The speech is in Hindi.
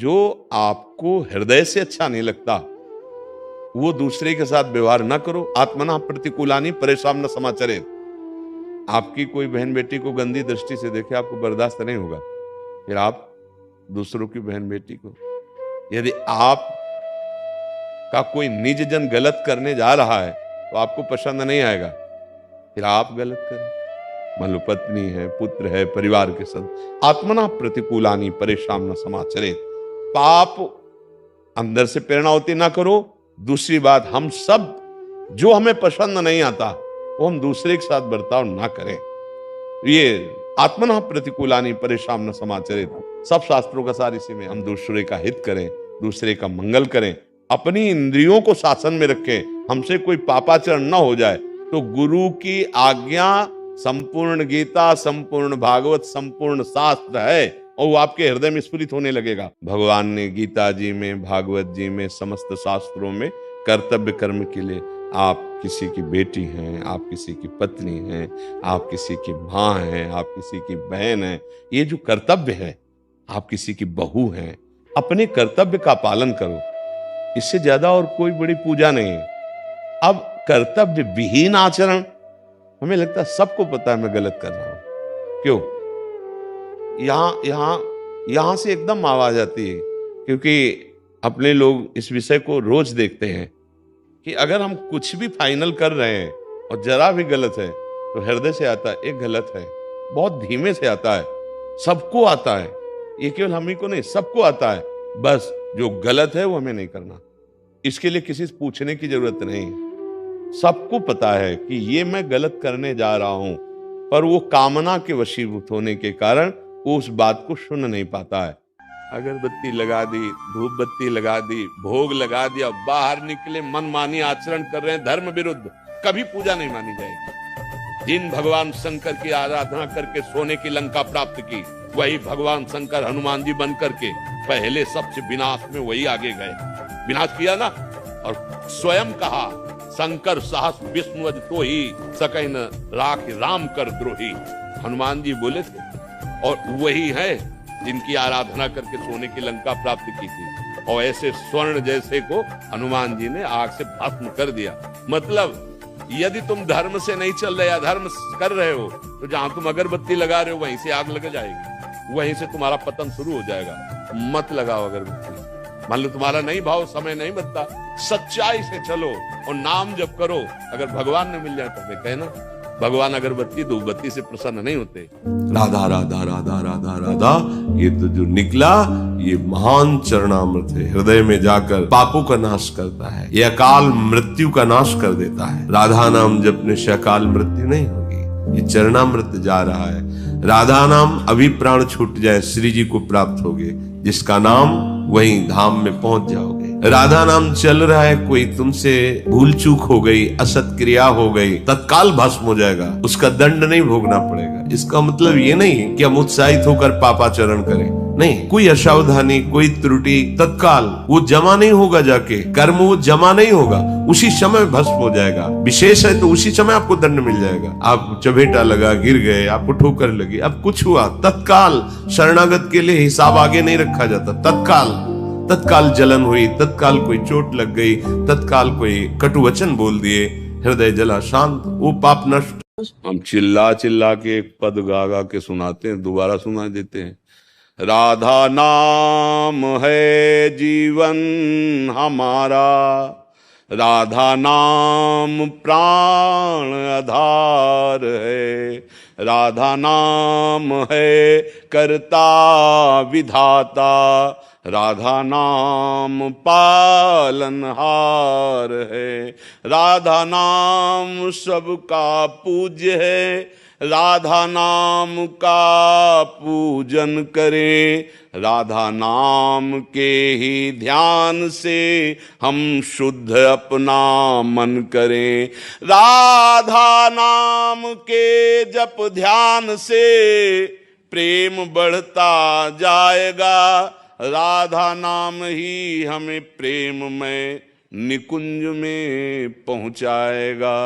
जो आपको हृदय से अच्छा नहीं लगता वो दूसरे के साथ व्यवहार ना करो। आत्मना प्रतिकूलानी परेशान न समाचरे। आपकी कोई बहन बेटी को गंदी दृष्टि से देखे, आपको बर्दाश्त नहीं होगा, फिर आप दूसरों की बहन बेटी को, यदि आप का कोई निज जन गलत करने जा रहा है तो आपको पसंद नहीं आएगा, फिर आप गलत करें। मान लो पत्नी है, पुत्र है, परिवार के सदस्य। आत्मना प्रतिकूलानी परेशान न समाचरे। पाप अंदर से प्रेरणा होती ना करो। दूसरी बात, हम सब जो हमें पसंद नहीं आता वो हम दूसरे के साथ बर्ताव ना करें। ये आत्मना प्रतिकूलानी परेशान न समाचरे, सब शास्त्रों का सार इसी में। हम दूसरे का हित करें, दूसरे का मंगल करें, अपनी इंद्रियों को शासन में रखें, हमसे कोई पापाचरण न हो जाए। तो गुरु की आज्ञा संपूर्ण गीता, संपूर्ण भागवत, संपूर्ण शास्त्र है और वो आपके हृदय में स्फुरित होने लगेगा। भगवान ने गीता जी में, भागवत जी में, समस्त शास्त्रों में कर्तव्य कर्म के लिए, आप किसी की बेटी हैं, आप किसी की पत्नी हैं, आप किसी की माँ हैं, आप किसी की बहन हैं, ये जो कर्तव्य है, आप किसी की बहू हैं, अपने कर्तव्य का पालन करो। इससे ज्यादा और कोई बड़ी पूजा नहीं है। अब कर्तव्य विहीन आचरण, हमें लगता है सबको पता है मैं गलत कर रहा हूं, क्यों? यहां से एकदम आवाज आती है, क्योंकि अपने लोग इस विषय को रोज देखते हैं कि अगर हम कुछ भी फाइनल कर रहे हैं और जरा भी गलत है तो हृदय से आता है एक गलत है, बहुत धीमे से आता है, सबको आता है, ये केवल हम ही को नहीं, सबको आता है। बस जो गलत है वो हमें नहीं करना, इसके लिए किसी से पूछने की जरूरत नहीं है। सबको पता है कि ये मैं गलत करने जा रहा हूं, पर वो कामना के वशीभूत होने के कारण वो उस बात को सुन नहीं पाता है। अगरबत्ती लगा दी, धूप बत्ती लगा दी, भोग लगा दिया, बाहर निकले मनमानी आचरण कर रहे हैं, धर्म विरुद्ध, कभी पूजा नहीं मानी जाएगी। जिन भगवान शंकर की आराधना करके सोने की लंका प्राप्त की, वही भगवान शंकर हनुमान जी बन करके पहले सबसे विनाश में वही आगे गए, विनाश किया ना। और स्वयं कहा, शंकर साहस विष्णु तो ही सकै न राख राम कर द्रोही, हनुमान जी बोले थे। और वही है जिनकी आराधना करके सोने की लंका प्राप्त की थी, और ऐसे स्वर्ण जैसे को हनुमान जी ने आग से भस्म कर दिया। मतलब यदि तुम धर्म से नहीं चल रहे, अधर्म कर रहे हो, तो जहां तुम अगरबत्ती लगा रहे हो वहीं से आग लग जाएगी, वहीं से तुम्हारा पतन शुरू हो जाएगा। मत लगाओ अगरबत्ती। मान लो तुम्हारा नहीं भाव, समय नहीं बनता, सच्चाई से चलो और नाम जप करो। अगर भगवान ने मिल जाए तो कहना, भगवान अगरबत्ती धूपबत्ती से प्रसन्न नहीं होते। राधा राधा राधा राधा राधा, ये तो जो निकला ये महान चरणामृत है, हृदय में जाकर पापों का नाश करता है, ये अकाल मृत्यु का नाश कर देता है। राधा नाम जपने से अकाल मृत्यु नहीं होगी, ये चरणामृत जा रहा है। राधा नाम अभी प्राण छूट जाए श्री जी को प्राप्त होगे, जिसका नाम वहीं धाम में पहुंच जाओगे। राधा नाम चल रहा है, कोई तुमसे भूल चूक हो गई, असत क्रिया हो गई, तत्काल भस्म हो जाएगा, उसका दंड नहीं भोगना पड़ेगा। इसका मतलब ये नहीं कि हम उत्साहित होकर पापाचरण करें, नहीं, कोई असावधानी, कोई त्रुटि तत्काल वो जमा नहीं होगा, जाके कर्म वो जमा नहीं होगा, उसी समय भस्म हो जाएगा। विशेष है तो उसी समय आपको दंड मिल जाएगा। आप चबेटा लगा, गिर गए, आपको ठोकर लगी, अब कुछ हुआ, तत्काल शरणागत के लिए हिसाब आगे नहीं रखा जाता। तत्काल जलन हुई, तत्काल कोई चोट लग गई, तत्काल कोई कटु वचन बोल दिए, हृदय जला शांत, वो पाप नष्ट। हम चिल्ला चिल्ला के एक पद गा गा के सुनाते हैं, दोबारा सुना देते हैं। राधा नाम है जीवन हमारा, राधा नाम प्राण आधार है, राधा नाम है कर्ता विधाता, राधा नाम पालनहार है, राधा नाम सबका पूज्य है, राधा नाम का पूजन करें, राधा नाम के ही ध्यान से हम शुद्ध अपना मन करें, राधा नाम के जप ध्यान से प्रेम बढ़ता जाएगा, राधा नाम ही हमें प्रेम में निकुंज में पहुंचाएगा।